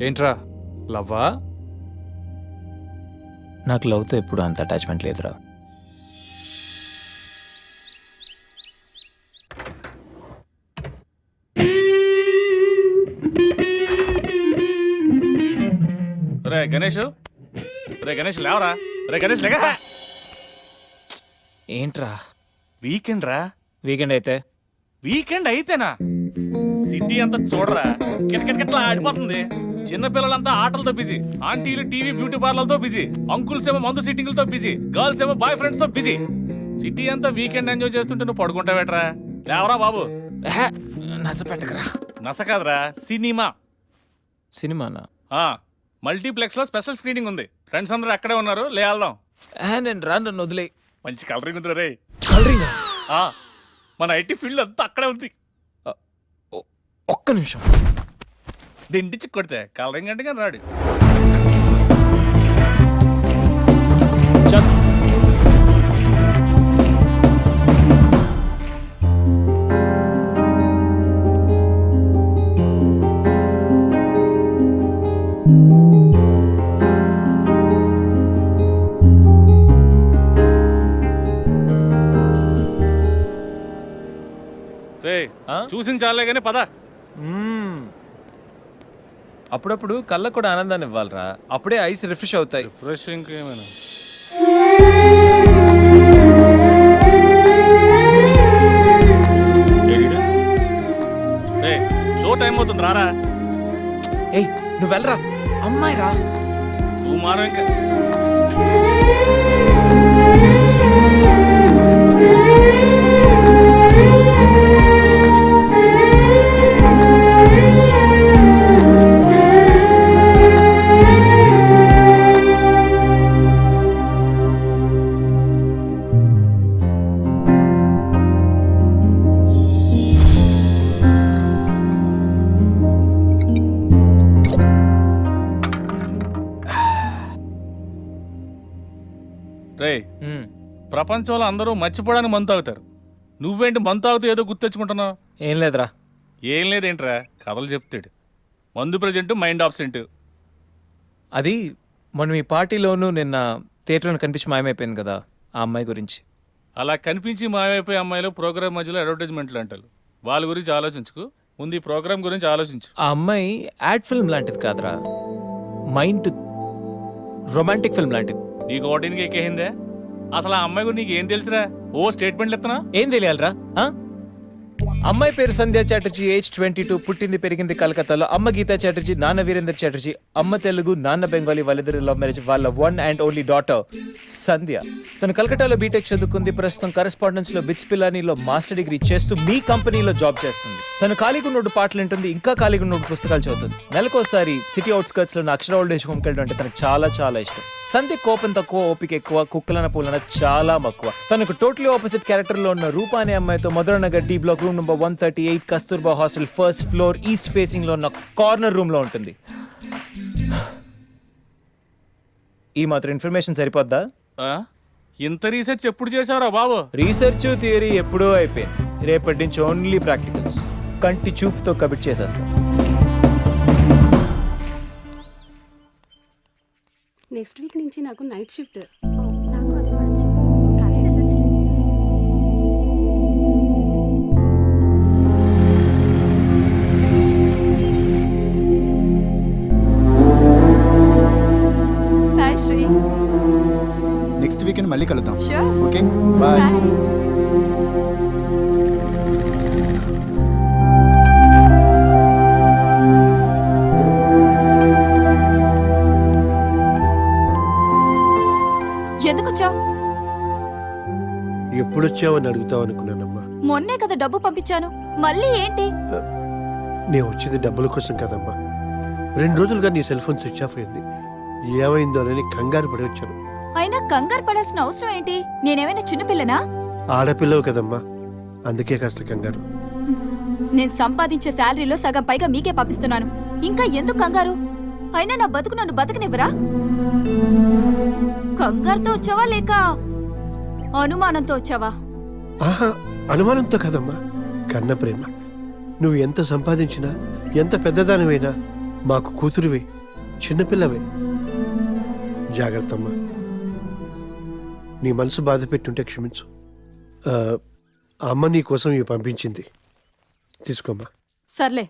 ఏంట్రా లవ్వా? నాకు లవ్తో ఎప్పుడు అంత అటాచ్మెంట్ లేదురా. రే గణేష్, రే గణేష్ లేవరా, రే గణేష్ లేగా. ఏంట్రా వీకెండ్ రా. వీకెండ్ అయితే? వీకెండ్ అయితేనా? సిటీ అంతా చూడరా, కిటకిటకిట్లా ఆడిపోతుంది. చిన్నపిల్లలంతా ఆటలతో బిజీ, ఆంటీలు టీవీ బ్యూటీ పార్లర్తో బిజీ, అంకుల్స్ ఏమో మందు సిట్టింగ్లతో బిజీ, గర్ల్స్ ఏమో బాయ్ ఫ్రెండ్స్ తో బిజీ. సిటీ అంతా వీకెండ్ ఎంజాయ్ చేస్తుంటే నువ్వు పడుకుంటావేట్రా? లేవరా బాబు. నస పెట్టకరా. నస కాదురా, సినిమా. సినిమానా? మల్టీప్లెక్స్ లో స్పెషల్ స్క్రీనింగ్ ఉంది. ఫ్రెండ్స్ అందరూ అక్కడే ఉన్నారు, లే వెళ్దాం. నేను రాను, నన్ను వదిలే. మంచి కలరింగ్ ఉంది రే. కలరింగ్? మన ఐటీ ఫీల్డ్ అంతా అక్కడే ఉంది. ఒక్క నిమిషం. దిండిచి కొడితే కలరింగ్ అంటే కానీ రాడు. చూసిన చాలే కానీ పద. అప్పుడప్పుడు కళ్ళకు కూడా ఆనందాన్ని ఇవ్వాలరా, అప్పుడే ఐస్ రిఫ్రెష్ అవుతాయి. రిఫ్రెష్ ఇంకేమైనా? షో టైం అవుతుంది, రారా. ఏయ్ నువ్వు వెళ్ళరా, అమ్మాయి రా. నువ్వు మారం ఇంకా. రే, ప్రపంచంలో అందరూ మర్చిపోవడానికి మందు తాగుతారు, నువ్వేంటి మందు తాగుతూ ఏదో గుర్తెచ్చుకుంటున్నావు? ఏం లేదురా. ఏం లేదేంట్రా, కథలు చెప్తాడు. మందు ప్రజెంట్, మైండ్ ఆబ్సెంట్. అది మనం ఈ పార్టీలోనూ నిన్న థియేటర్లో కనిపించి మాయమైపోయింది కదా, ఆ అమ్మాయి గురించి. అలా కనిపించి మాయమైపోయే అమ్మాయిలు ప్రోగ్రామ్ మధ్యలో అడ్వర్టైజ్మెంట్లు అంటారు. వాళ్ళ గురించి ఆలోచించుకు, ముందు ఈ ప్రోగ్రామ్ గురించి ఆలోచించు. ఆ అమ్మాయి యాడ్ ఫిల్మ్ లాంటిది కాదురా, మైండ్ రొమాంటిక్ ఫిల్మ్ లాంటిది. నీకు ఓటింగ్కి ఎక్కేసిందే? అసలు ఆ అమ్మాయి గురించి నీకు ఏం తెలుసురా? ఓ స్టేట్మెంట్లు ఇస్తున్నా. ఏం తెలియాలరా? అమ్మాయి పేరు సంధ్యా చాటర్జీ, ఏజ్ 22, పుట్టింది పెరిగింది కలకత్తాలో. అమ్మ గీతా చాటర్జీ, నాన్న వీరేందర్ చాటర్జీ. అమ్మ తెలుగు, నాన్న బెంగాలీ. వాళ్ళిద్దరు లవ్ మ్యారేజ్. వాళ్ళ వన్ అండ్ ఓన్లీ డాటర్ సంధ్య. తను కలకత్తాలో బీటెక్ చదువుకుంది. ప్రస్తుతం కరెస్పాండెన్స్ లో బిట్స్ పిల్లానిలో మాస్టర్ డిగ్రీ చేస్తూ మీ కంపెనీలో జాబ్ చేస్తుంది. తను ఖాళీగా ఉన్నోడు పాటలు వింటుంది, ఇంకా ఖాళీగా ఉన్నోడు పుస్తకాలు చదువుతుంది. నెలకోసారి సిటీ అవుట్స్కర్ట్స్ లో అక్షర ఓల్డ్ ఏజ్ హోమ్కి వెళ్ళడం అంటే తనకు చాలా చాలా ఇష్టం. సంధ్య కోపం తక్కువ, ఓపిక ఎక్కువ, కుక్కలన పూలన చాలా మక్కువ. తనకు టోటలీ ఆపోజిట్ క్యారెక్టర్ లో ఉన్న రూపా అనే అమ్మాయితో Madhuranagar D block room number 138 Kasturba hostel first floor east facing లో ఉన్న కార్నర్ రూమ్ లో ఉంటుంది. ఈ మాత్రం ఇన్ఫర్మేషన్ సరిపోద్దా? ఇంత రీసెర్చ్ ఎప్పుడు చేశారా బాబు? రీసెర్చ్ థియరీ ఎప్పుడో అయిపోయింది. రేపటి నుంచి ఓన్లీ ప్రాక్టికల్స్. కంటి చూపుతో కబిట్ చేసేస్తాం. నెక్స్ట్ వీక్ నుంచి నాకు నైట్ షిఫ్ట్. నాకు అది మంచి కలిసి వెళ్ళొచ్చు. బాయ్ శ్రీ. నెక్స్ట్ వీకెండ్ మళ్ళీ కలుద్దాం. షూర్. Okay bye. ఎందుకొచ్చావు? ఎప్పుడొచ్చావని అడుగుతావు అనుకున్నానమ్మా. మొన్నే కదా డబ్బు పంపించాను, మళ్ళీ ఏంటి? నేను వచ్చింది డబ్బుల కోసం కదమ్మా. 2 రోజులుగా నీ సెల్ ఫోన్ స్విచ్ ఆఫ్ అయింది. ఏమైందో అని కంగారు పడి వచ్చాను. అయినా కంగారు పడాల్సిన అవసరం ఏంటి? నేనేమైనా చిన్నపిల్లనా? ఆడపిల్లవు కదమ్మా, అందుకే కాస్త కంగారు. నేను సంపాదించే శాలరీలో సగం పైగా మీకే పంపిస్తున్నాను, ఇంకా ఎందుకు కంగారు? అయినా నా బతుకు నన్ను బతకనివ్వరా? కంగారుతో వచ్చావా లేక అనుమానంతో వచ్చావా? ఆహా, అనుమానంతో కదమ్మా, కన్న ప్రేమ. నువ్వు ఎంత సంపాదించినా, ఎంత పెద్దదానివైనా మాకు కూతురివే, చిన్నపిల్లవే. జాగ్రత్తమ్మా. నీ మనసు బాధ పెట్టుంటే క్షమించు. ఆ, అమ్మ నీ కోసం ఇవి పంపించింది, తీసుకోమ్మా. సర్లే.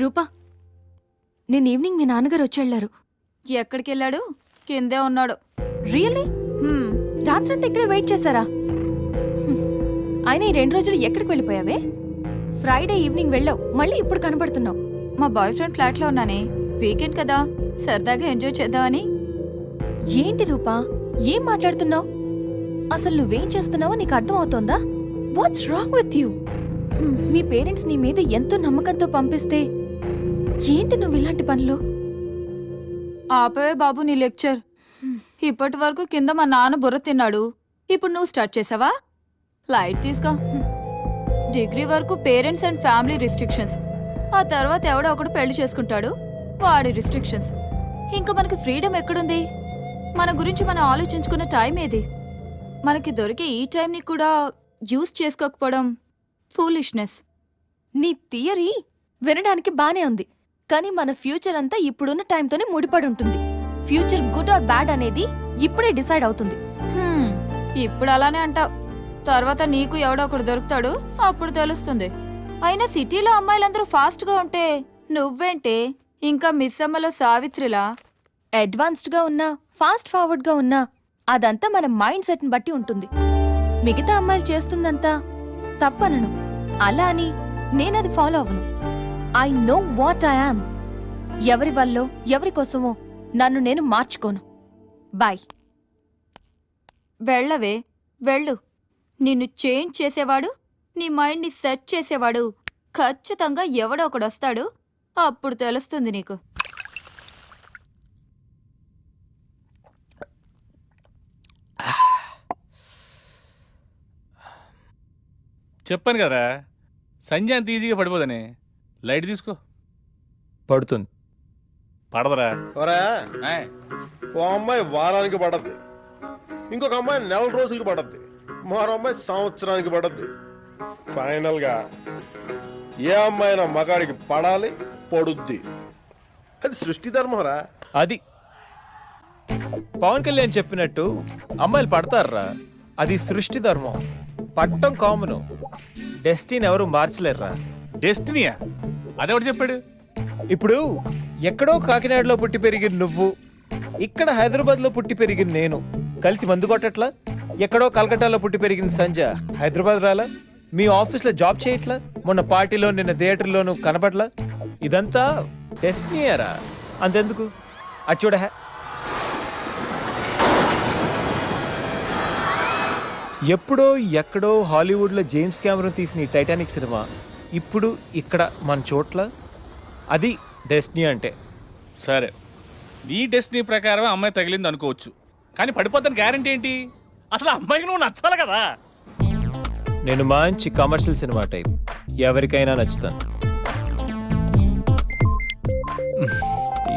రూపా, నేను ఈవినింగ్ మీ నాన్నగారు వచ్చేళ్లారు. ఎక్కడికి వెళ్ళాడు? కిందే ఉన్నాడు. రియల్లీ? రాత్రంతా ఇక్కడే వెయిట్ చేశారా? ఆయన ఈ 2 రోజులు ఎక్కడికి వెళ్ళిపోయావే? ఫ్రైడే ఈవినింగ్ వెళ్ళావు, మళ్ళీ ఇప్పుడు కనబడుతున్నావు. మా బాయ్ ఫ్రెండ్ ఫ్లాట్లో ఉన్నానే. వీకెండ్ కదా, సరదాగా ఎంజాయ్ చేద్దామని. ఏంటి రూపా, ఏం మాట్లాడుతున్నావు? అసలు నువ్వేం చేస్తున్నావో నీకు అర్థం అవుతోందా? What's wrong with you? మీ పేరెంట్స్ నీ మీద ఎంతో నమ్మకంతో పంపిస్తే ఏంటి నువ్వు ఇలాంటి పనులు? ఆపవే బాబు నీ లెక్చర్. ఇప్పటి వరకు కింద మా నాన్న బుర్ర తిన్నాడు, ఇప్పుడు నువ్వు స్టార్ట్ చేసావా? లైట్ తీసుకో. డిగ్రీ వరకు పేరెంట్స్ అండ్ ఫ్యామిలీ రిస్ట్రిక్షన్స్, ఆ తర్వాత ఎవడో ఒకడు పెళ్లి చేసుకుంటాడు, వాడి రిస్ట్రిక్షన్స్. ఇంకా మనకి ఫ్రీడమ్ ఎక్కడుంది? మన గురించి మనం ఆలోచించుకున్న టైం ఏది? మనకి దొరికే ఈ టైంని కూడా యూజ్ చేసుకోకపోవడం ఫూలిష్నెస్. నీ థియరీ వినడానికి బానే ఉంది, కానీ మన ఫ్యూచర్ అంతా ఇప్పుడున్న టైంతోనే ముడిపడి ఉంటుంది. ఫ్యూచర్ గుడ్ ఆర్ బ్యాడ్ అనేది ఇప్పుడే డిసైడ్ అవుతుంది. ఇప్పుడు అలానే అంటావు, తర్వాత నీకు ఎవడో ఒకడు దొరుకుతాడు, అప్పుడు తెలుస్తుంది. అయినా సిటీలో అమ్మాయిలందరూ ఫాస్ట్గా ఉంటే నువ్వేంటే ఇంకా మిస్ అమ్మలో సావిత్రిలా అడ్వాన్స్డ్గా ఉన్నా, ఫాస్ట్ ఫార్వర్డ్గా ఉన్నా అదంతా మన మైండ్ సెట్ని బట్టి ఉంటుంది. మిగతా అమ్మాయిలు చేస్తుందంతా తప్పనను, అలా అని నేనది ఫాలో అవ్వను. I know what I am. ఎవరి వల్లో ఎవరి కోసమో నన్ను నేను మార్చుకోను. బాయ్. వెళ్ళవే, వెళ్ళు. నిన్ను చేంజ్ చేసేవాడు, నీ మైండ్ని సెట్ చేసేవాడు ఖచ్చితంగా ఎవడో ఒకడు వస్తాడు, అప్పుడు తెలుస్తుంది నీకు. చెప్పాను కదరా, సంజయ్ అంత ఈజీగా పడిపోదని. లైట్ తీసుకో. పడుతుంది. పడదరా? ఆయ్. ఓ అమ్మాయి వారానికి పడద్ది, ఇంకొక అమ్మాయి 4 రోజులకి పడద్ది, మరో అమ్మాయి సంవత్సరానికి పడద్ది. ఫైనల్ గా ఏ అమ్మాయినా మగాడికి పడాలి, పడుద్ది. అది సృష్టి ధర్మరా. అది పవన్ కళ్యాణ్ చెప్పినట్టు అమ్మాయిలు పడతారా, అది సృష్టి ధర్మం. పట్టం కామను, డెస్టినీ ఎవరు మార్చలేరురా. డెస్టినీయా? అదెవడు చెప్పాడు? ఇప్పుడు ఎక్కడో కాకినాడలో పుట్టి పెరిగిన నువ్వు, ఇక్కడ హైదరాబాద్లో పుట్టి పెరిగిన నేను కలిసి మందు కొట్టట్లా? ఎక్కడో కలకట్టాలో పుట్టి పెరిగిన సంజ హైదరాబాద్ రాలా? మీ ఆఫీస్లో జాబ్ చేయట్లా? మొన్న పార్టీలో, నిన్న థియేటర్లోనూ కనపడలా? ఇదంతా డెస్టినీయరా. అంతెందుకు, అది చూడ. ఎప్పుడో ఎక్కడో హాలీవుడ్లో జేమ్స్ కెమెరాన్ తీసిన ఈ టైటానిక్ సినిమా ఇప్పుడు ఇక్కడ మన చోట్ల, అది డెస్టినీ అంటే. సరే, నీ డెస్టినీ ప్రకారం అమ్మాయి తగిలింది అనుకోవచ్చు, కానీ పడిపోతాను గ్యారంటీ ఏంటి? అసలు అమ్మాయికి నువ్వు నచ్చాలి కదా. నేను మంచి కమర్షియల్ సినిమా టైప్, ఎవరికైనా నచ్చుతాను.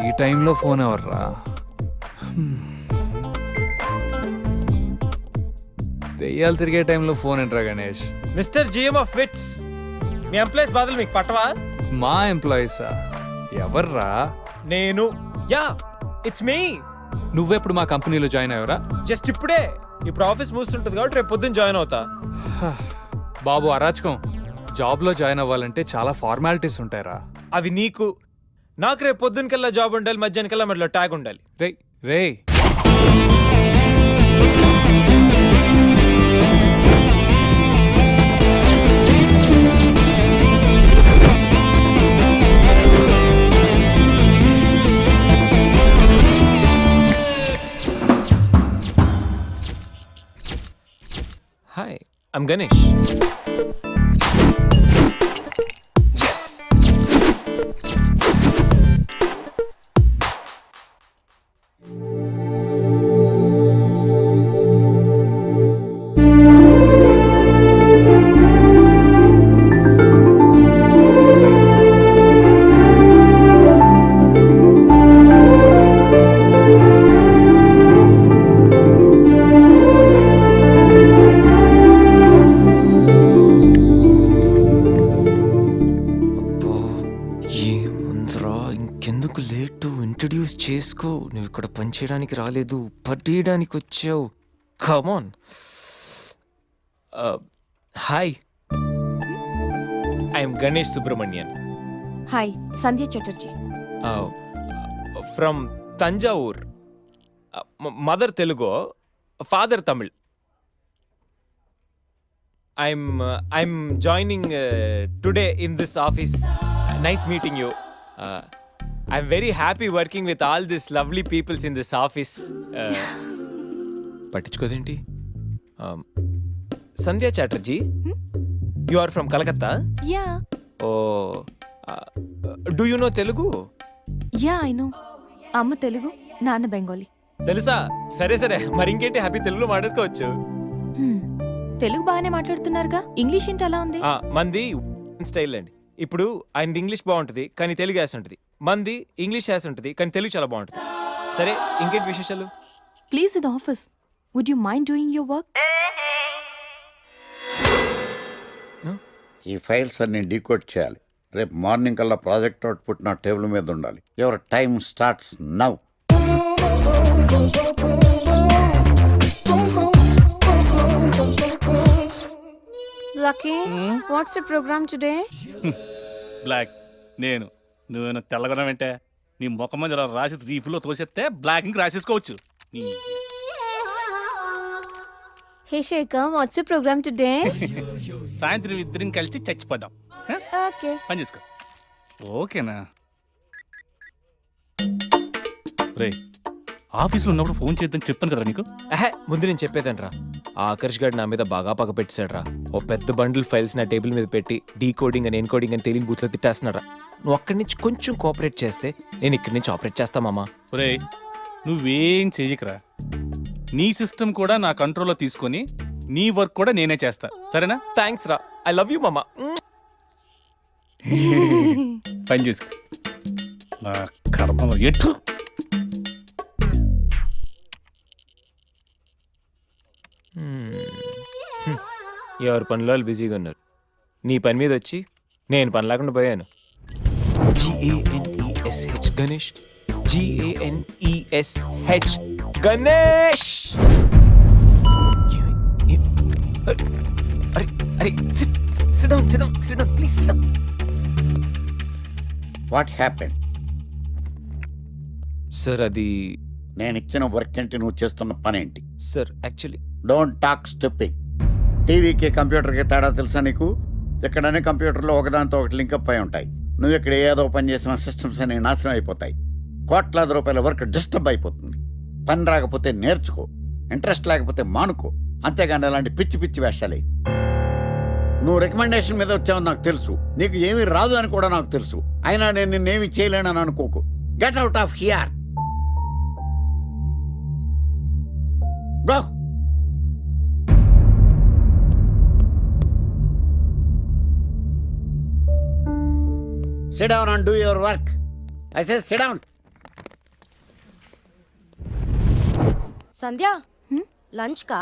ఈ టైంలో ఫోన్ ఎవర్రా? దెయ్యాలు తిరిగే టైంలో ఫోన్ ఏంట్రా Ganesh? Mister GM of Wits, మీ ఎంప్లాయీస్ బాధలు మీకు పట్టవా? మా ఎంప్లాయీసా? ఎవర్రా? నేను. Yeah, it's me. నువ్వెప్పుడు మా కంపెనీలో జాయిన్ అయ్యావరా? జస్ట్ ఇప్పుడే. ఇప్పుడు ఆఫీస్ మూస్తుంటుంది కాబట్టి రేపు పొద్దున్న జాయిన్ అవుతా. బాబు అరాచకం. జాబ్లో జాయిన్ అవ్వాలంటే చాలా ఫార్మాలిటీస్ ఉంటాయిరా. అవి నీకు, నాకు రేపు పొద్దున్నకల్లా జాబ్ ఉండాలి, మధ్యాహ్నకల్లా మధ్యలో ట్యాగ్ ఉండాలి. రేయ్ రేయ్, హాయ్, ఐమ్ గణేష్. ఇంట్రడ్యూస్ చేసుకో. నువ్వు ఇక్కడ పనిచేయడానికి రాలేదు, పట్టేయడానికి వచ్చావు. Come on. Hi, I'm Ganesh Subrahmanyan hi, Sandhya Chatterjee. From Thanjavur. Mother Telugu, father Tamil. I'm joining today in this office. Nice meeting you. I'm very happy working with all these lovely peoples in this office. పట్టించుకోదేంటి? Sandhya Chatterjee, you are from Kolkata? Yeah Oh, do you know Telugu? Yeah I know. అమ్మ తెలుగు, నాన్న బెంగాలీ. తెలుసా? సరే సరే, మరి ఇంకేంటి, happy తెలుగులో మాట్లాడుకోవచ్చు. తెలుగు బాగానే మాట్లాడుతున్నారుగా, ఇంగ్లీష్ ఏంటి అలా ఉంది? మంది స్టైల్ అండి. ఇప్పుడు ఆయనది ఇంగ్లీష్ బాగుంటుంది కానీ తెలుగు యాస ఉంటుంది, మంది ఇంగ్లీష్ యాస ఉంటుంది కానీ తెలుగు చాలా బాగుంటుంది. సరే, ఇంకేంటి విశేషాలు? ప్లీజ్ ఇది office. Would you mind doing your work? ఈ ఫైల్స్ అన్ని డీకోడ్ చేయాలి. రేపు మార్నింగ్ కల్లా ప్రాజెక్ట్ అవుట్పుట్ నా టేబుల్ మీద ఉండాలి. Your time starts now. Lucky, what's the program today? బ్లాక్. నేను నువ్వేనా తెల్లగొనం అంటే నీ ముఖం మీద ఇలా రాసి రీఫ్లో తోసేస్తే బ్లాక్ ఇంక రాసేసుకోవచ్చు. Hey Shekhar, what's the program today? సాయంత్రం ఇద్దరం కలిసి చచ్చిపోదాం. Okay. పని చేసుకో. ఓకేనా? రే, ఆఫీస్లో ఉన్నప్పుడు ఫోన్ చేద్దని చెప్తాను కదా నీకు. ముందు నేను చెప్పేదంట్రా, ఆ ఆకర్ష్ గారు నా మీద బాగా పగ పెట్టాడు రా. ఓ పెద్ద బండిల్ ఫైల్స్ నా టేబుల్ మీద పెట్టి డీకోడింగ్ అని ఎన్కోడింగ్ అని తెలియని బూత్లో తిట్టేస్తున్నారా. నువ్వు అక్కడి నుంచి కొంచెం కోఆపరేట్ చేస్తే నేను ఇక్కడి నుంచి ఆపరేట్ చేస్తామమ్మా. రే, నువ్వేం చెయ్యకరా. నీ సిస్టమ్ కూడా నా కంట్రోల్లో తీసుకొని నీ వర్క్ కూడా నేనే చేస్తా, సరేనా? థ్యాంక్స్ రా, ఐ లవ్ యూ మామా. పని చేసుకో. నా కర్మలో ఎట్టు. ఎవరి పనిలో వాళ్ళు బిజీగా ఉన్నారు. నీ పని మీద వచ్చి నేను పని లేకుండా పోయాను. GANESH Ganesh, GANESH Ganesh. అరే అరే, sit down please, sit down. What happened? Sir అది నేను ఇచ్చిన వర్క్ ఏంటి, నువ్వు చేస్తున్న పని ఏంటి? Sir actually don't talk stupid. టీవీకి కంప్యూటర్కి తేడా తెలుసా నీకు? ఎక్కడనే కంప్యూటర్లో ఒకదాంతో ఒకటి లింకప్ అయి ఉంటాయి. నువ్వు ఇక్కడ ఏదో పని చేసిన సిస్టమ్స్ అన్ని నాశనం అయిపోతాయి. కోట్లాది రూపాయల వర్క్ డిస్టర్బ్ అయిపోతుంది. పని రాకపోతే నేర్చుకో, ఇంట్రెస్ట్ లేకపోతే మానుకో, అంతేగాని అలాంటి పిచ్చి పిచ్చి వేషాలే. నువ్వు రికమెండేషన్ మీద వచ్చావని నాకు తెలుసు, నీకు ఏమీ రాదు అని కూడా నాకు తెలుసు. అయినా నేను నిన్నేమి చేయలేనని అనుకోకు. Get out of here. Go. Sit down and do your work. I say sit down. Sandhya, lunch కా?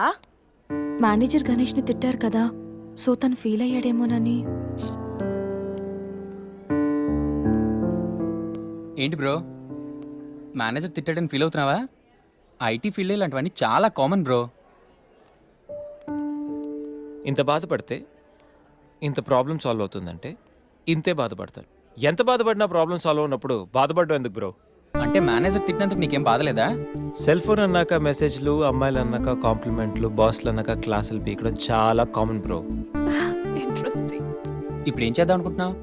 మేనేజర్ గణేష్ ని తిట్టారు కదా, సో తను ఫీల్ అయ్యాడేమోనని. ఏంటి బ్రో, మేనేజర్ తిట్టాడని ఫీల్ అవుతున్నావా? ఐటీ ఫీల్డ్ ఇలాంటివన్నీ చాలా కామన్ బ్రో. ఇంత బాధపడితే ఇంత ప్రాబ్లం సాల్వ్ అవుతుందంటే ఇంతే బాధపడతారు. ఎంత బాధపడినా ప్రాబ్లం సాల్వ్ అయినప్పుడు బాధపడడం ఎందుకు బ్రో? అంటే మేనేజర్ తిట్టినందుకు నీకేం బాధలేదా? సెల్ ఫోన్ అన్నాక మెసేజ్లు, అమ్మాయిలు అన్నాక కాంప్లిమెంట్లు, బాస్లు అన్నాక క్లాసులు పీకడం చాలా కామన్ బ్రో. ఇంట్రెస్టింగ్. ఇప్పుడు ఏం చేద్దాం అనుకుంటున్నావు?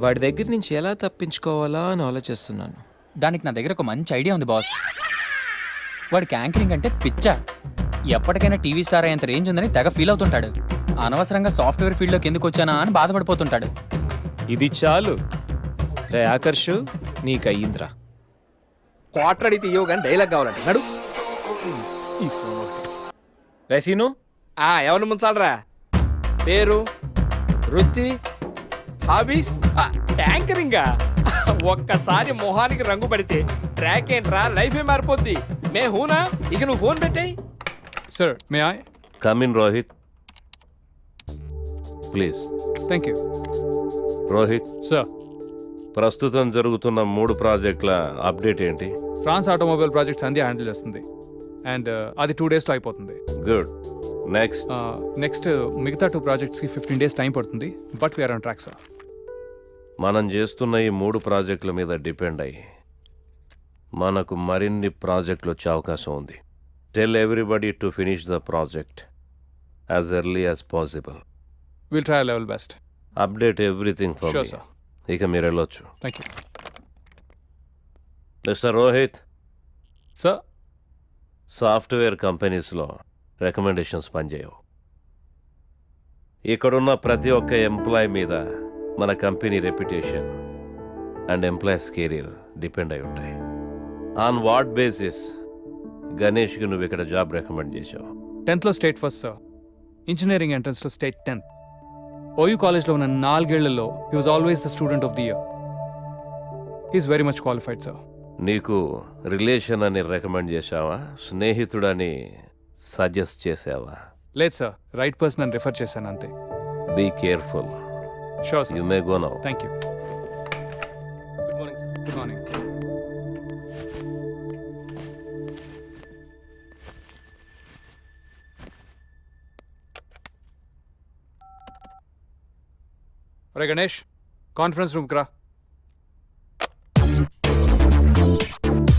వాడి దగ్గర నుంచి ఎలా తప్పించుకోవాలా అని ఆలోచిస్తున్నాను. దానికి నా దగ్గర ఒక మంచి ఐడియా ఉంది బాస్. వాడికి యాంకరింగ్ అంటే పిచ్చా. ఎప్పటికైనా టీవీ స్టార్ అయ్యేంత రేంజ్ ఉందని తెగ ఫీల్ అవుతుంటాడు. అనవసరంగా సాఫ్ట్వేర్ ఫీల్డ్లోకి ఎందుకు వచ్చానా అని బాధపడిపోతుంటాడు. ఇది చాలు రే ఆకర్షు, నీకు అయ్యింద్రా. క్వార్టర్ అడిగితే ఇవ్వవు కానీ డైలాగ్ కావాలంటే నడు. రేసీను ఎవరిని ముంచాలరా? పేరు, వృత్తి, హాబీస్, యాంకరింగా? ఒక్కసారి మొహానికి రంగు పడితే ట్రాక్ ఏంట్రా, లైఫే మారిపోద్ది. మే హూనా, ఇక నువ్వు ఫోన్ పెట్టాయి. Sir may I come in Rohit please. Thank you Rohit, sir. ప్రస్తుతం జరుగుతున్న 3 ప్రాజెక్టుల అప్డేట్ ఏంటి? France automobile project Sandhya handle చేస్తుంది అండ్ అది 2 డేస్లో అయిపోతుంది. గుడ్. నెక్స్ట్. నెక్స్ట్ మిగతా 2 ప్రాజెక్ట్స్కి 15 డేస్ టైం పడుతుంది, but we are on track sir. మనం చేస్తున్న ఈ 3 ప్రాజెక్టుల మీద డిపెండ్ అయ్యి మనకు మరిన్ని ప్రాజెక్టులు వచ్చే అవకాశం ఉంది. Tell everybody to finish the project as early as possible. Will try level best. Update everything for Sure, me. sir. ఇక మీరు వెళ్ళొచ్చు. Thank you mister Rohit, sir. Software కంపెనీస్లో రికమెండేషన్స్ పనిచేయవు. ఇక్కడున్న ప్రతి ఒక్క ఎంప్లాయ్ మీద మన company reputation and employees career depend అయి ఉంటాయి. ఆన్ వాట్ బేసిస్ గణేష్కి నువ్వు ఇక్కడ జాబ్ రికమెండ్ చేశావు? 10th state first sir. Engineering ఎంట్రన్స్లో స్టేట్ 10th. ఓయూ కాలేజ్లో ఉన్న 4 ఏళ్లలో he was always the student of the year. He's very much qualified sir. నీకు రిలేషన్ అని రికమెండ్ చేశావా, స్నేహితుడని సజెస్ట్ చేసావా? లేదు సార్, రైట్ పర్సన్ అని రిఫర్ చేశాను అంతే. Be careful. Sure sir. You may go now. Thank you. Good morning sir. Good morning. అరే గణేష్, కాన్ఫరెన్స్ రూమ్కి రా.